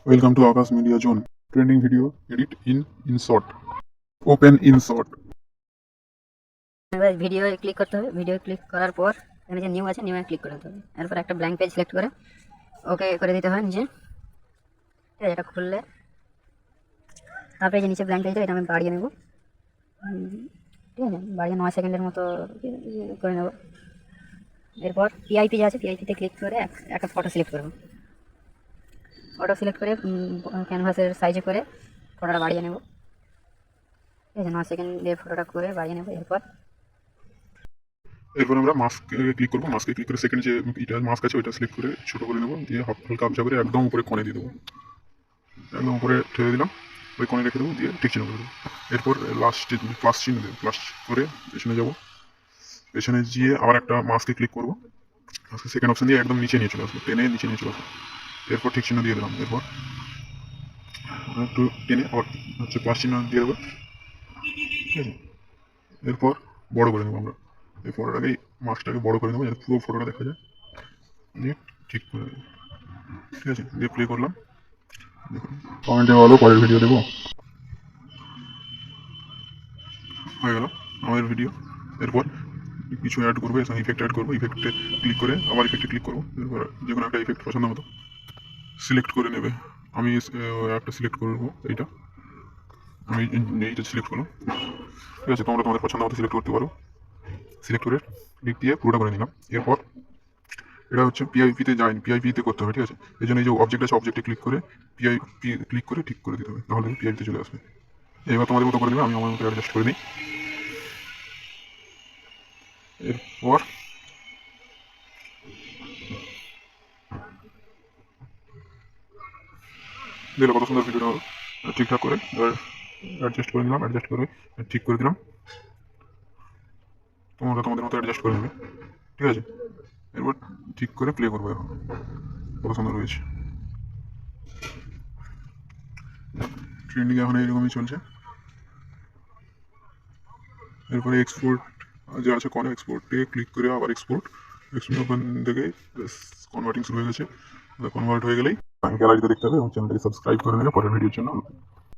Welcome to Akash Media Zone. Trending video edit in InShot. Open InShot. এবার video click করতে হবে। Video click করার পর এখানে যে নিউ আছে নিউ ক্লিক করতে হবে। এরপর একটা ব্ল্যাঙ্ক পেজ সিলেক্ট করে ওকে করে দিতে হয় নিচে। ঠিক আছে, এটা খুললে তারপরে যে নিচে ব্ল্যাঙ্ক পেজটা এটা আমি বাড়িয়ে নেব। ঠিক আছে, বাড়িয়ে 9 সেকেন্ডের মতো করে নেব। এরপর পিআইপি যে আছে পিআইপিতে ক্লিক করে একটা ফটো সিলেক্ট করব। ফটো সিলেক্ট করে ক্যানভাসের সাইজে করে ফটোটা বাড়িয়ে নেব। ঠিক আছে, 9 সেকেন্ডে ফটোটা করে বাড়িয়ে নেব। এরপর আমরা মাস্কে ক্লিক করবো। মাস্কে ক্লিক করে সেকেন্ড যে এটা মাস্ক আছে ওইটা সিলেক্ট করে ছোট করে নেবো, দিয়ে হালকা আবজা করে একদম উপরে কোণে দিয়ে দেবো। একদম উপরে ঠেলে দিলাম, ওই কোণে রেখে দেবো, দিয়ে ঠিক চিহ্ন করে দেবো। এরপর লাস্ট প্লাস চিহ্ন দেবো, প্লাস করে পেছনে যাবো। পেছনে গিয়ে আবার একটা মাস্কে ক্লিক করবো। মাস্কে সেকেন্ড অপশন দিয়ে একদম নিচে নিয়ে চলে আসবো, টেনে নিচে নিয়ে চলে আসবো। এরপর ঠিক চিহ্ন দিয়ে দিলাম। এরপর একটু টেনে আবার হচ্ছে প্লাস চিহ্ন দিয়ে দেবো। ঠিক আছে, এরপর বড় করে নেবো আমরা। এই ফটোটাকে মাস্কটাকে বড় করে নেবো যাতে পুরো ফটোটা দেখা যায়, দিয়ে ঠিক করে দেবো। ঠিক আছে, দিয়ে প্লে করলাম। দেখুন কমেন্টে বলো পরের ভিডিও দেবো। হয়ে গেল আমাদের ভিডিও। এরপর কিছু অ্যাড করবো, এখানে ইফেক্ট অ্যাড করবো। ইফেক্টে ক্লিক করে আবার ইফেক্টে ক্লিক করবো। এরপর যে কোনো একটা ইফেক্ট পছন্দ মতো সিলেক্ট করে নেবে। আমি একটা সিলেক্ট করবো, এইটা আমি এইটা সিলেক্ট করলাম। ঠিক আছে, তোমরা তোমাদের পছন্দ মতো সিলেক্ট করতে পারো। সিলেক্ট করে ক্লিক দিয়ে পুরোটা করে নিলাম। এরপর এটা হচ্ছে পিআইপিতে যায়নি, পিআইপিতে করতে হবে। ঠিক আছে, এই জন্য এই যে অবজেক্ট আছে অবজেক্টে ক্লিক করে পিআইপি ক্লিক করে ঠিক করে দিতে হবে, তাহলে পিআইপিতে চলে আসবে। এবার তোমাদের মতো করে দেবে, আমি আমার মতো অ্যাডজাস্ট করে নিই। এরপর দিলে কত সুন্দর ভিডিওটা ঠিকঠাক করে অ্যাডজাস্ট করে নিলাম। অ্যাডজাস্ট করে ঠিক করে দিলাম। তোমরা তোমাদের মতো অ্যাডজাস্ট করে নেবে। ঠিক আছে, এরপর ঠিক করে প্লে করবো। এখন কত সুন্দর হয়েছে। ট্রেন্ডিং এখন এইরকমই চলছে। এরপরে এক্সপোর্ট যে আছে করে এক্সপোর্টে ক্লিক করে আবার এক্সপোর্ট ওখান থেকে কনভার্টিং শুরু হয়ে গেছে। কনভার্ট হয়ে গেলেই গ্যালারিতে দেখতে হবে এবং চ্যানেলটাকে সাবস্ক্রাইব করে নেবে পরের ভিডিওর জন্য।